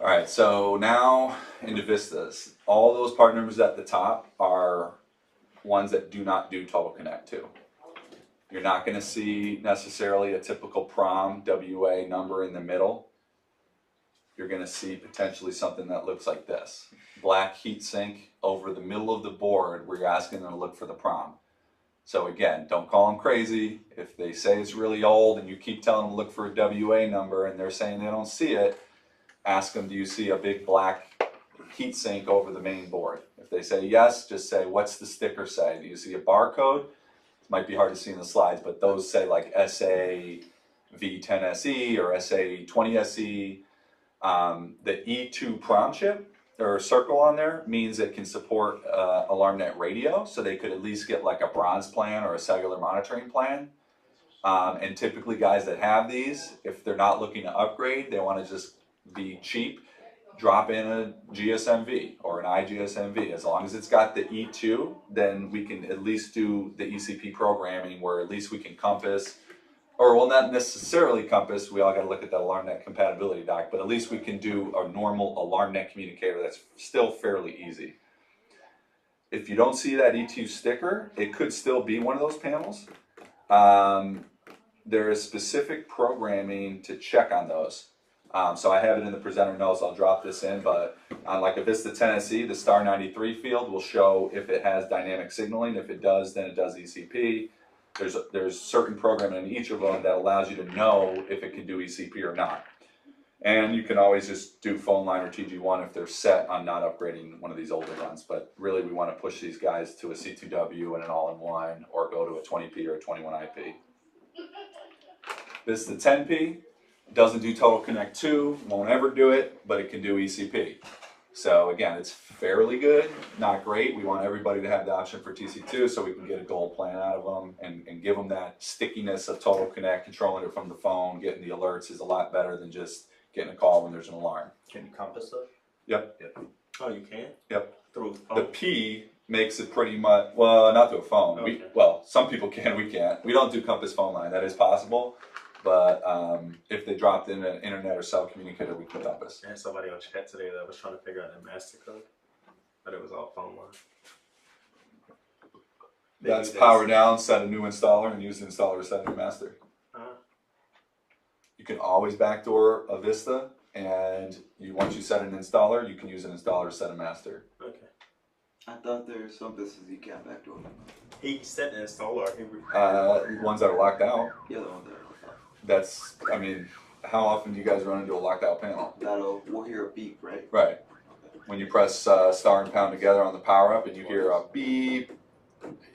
All right, so now into Vistas. All those part numbers at the top are ones that do not do Total Connect 2. You're not going to see necessarily a typical PROM WA number in the middle. You're going to see potentially something that looks like this. Black heat sink over the middle of the board where you're asking them to look for the PROM. So again, don't call them crazy. If they say it's really old and you keep telling them to look for a WA number and they're saying they don't see it, ask them, do you see a big black heat sink over the main board? If they say yes, just say, what's the sticker say? Do you see a barcode? It might be hard to see in the slides, but those say like SA V10SE or SA20SE. The E2 PROM chip or circle on there means it can support AlarmNet radio, so they could at least get like a bronze plan or a cellular monitoring plan. And typically guys that have these, if they're not looking to upgrade, they want to just be cheap, drop in a GSMV or an iGSMV. As long as it's got the E2, then we can at least do the ECP programming where at least we can compass, or well, not necessarily compass, we all got to look at that AlarmNet compatibility doc, but at least we can do a normal AlarmNet communicator that's still fairly easy. If you don't see that E2 sticker, it could still be one of those panels. There is specific programming to check on those. So I have it in the presenter notes, I'll drop this in, but on like a Vista 10SE, the star 93 field will show if it has dynamic signaling. If it does, then it does ECP. There's certain programming in each of them that allows you to know if it can do ECP or not. And you can always just do phone line or TG1 if they're set on not upgrading one of these older ones. But really we want to push these guys to a C2W and an all-in-one, or go to a 20P or a 21IP. This is the 10P. Doesn't do Total Connect 2, won't ever do it, but it can do ECP. So again, it's fairly good, not great. We want everybody to have the option for TC2 so we can get a gold plan out of them and give them that stickiness of Total Connect. Controlling it from the phone, getting the alerts is a lot better than just getting a call when there's an alarm. Can you compass it? Yep. Oh, you can? Yep. Through a phone? The P makes it pretty much, well, not through a phone. Okay. Well, some people can, we can't. We don't do compass phone line, that is possible. But if they dropped in an internet or cell communicator, we could compass. I had somebody on chat today that was trying to figure out the master code, but it was all phone line. That's power down, set a new installer, and use the installer to set a new master. You can always backdoor a Vista, and once you set an installer, you can use an installer to set a master. Okay. I thought there's some Vistas you can't backdoor. He set the installer. Ones that are locked out. The other one there. That's, I mean, how often do you guys run into a locked out panel? We'll hear a beep, right? Right. When you press star and pound together on the power up and you hear a beep,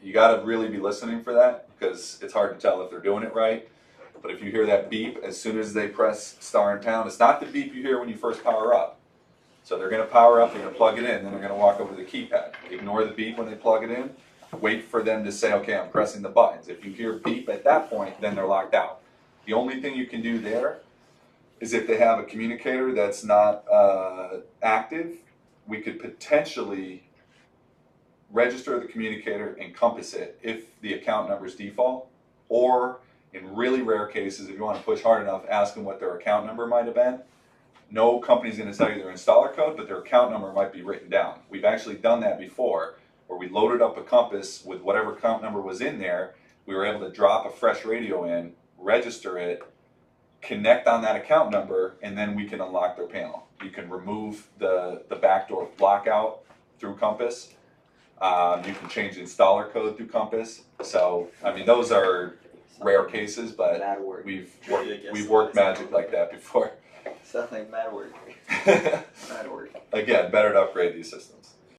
you got to really be listening for that, because it's hard to tell if they're doing it right. But if you hear that beep as soon as they press star and pound, it's not the beep you hear when you first power up. So they're going to power up, they're going to plug it in, then they're going to walk over to the keypad. Ignore the beep when they plug it in. Wait for them to say, okay, I'm pressing the buttons. If you hear beep at that point, then they're locked out. The only thing you can do there is if they have a communicator that's not active, we could potentially register the communicator and compass it if the account number is default, or in really rare cases, if you want to push hard enough, ask them what their account number might have been. No company's going to tell you their installer code, but their account number might be written down. We've actually done that before, where we loaded up a compass with whatever account number was in there. We were able to drop a fresh radio in, register it, connect on that account number, and then we can unlock their panel. You can remove the backdoor lockout through Compass. You can change the installer code through Compass. So, I mean, those are rare cases, but we've worked magic like that before. Sounds like mad work. Mad work. Again, better to upgrade these systems.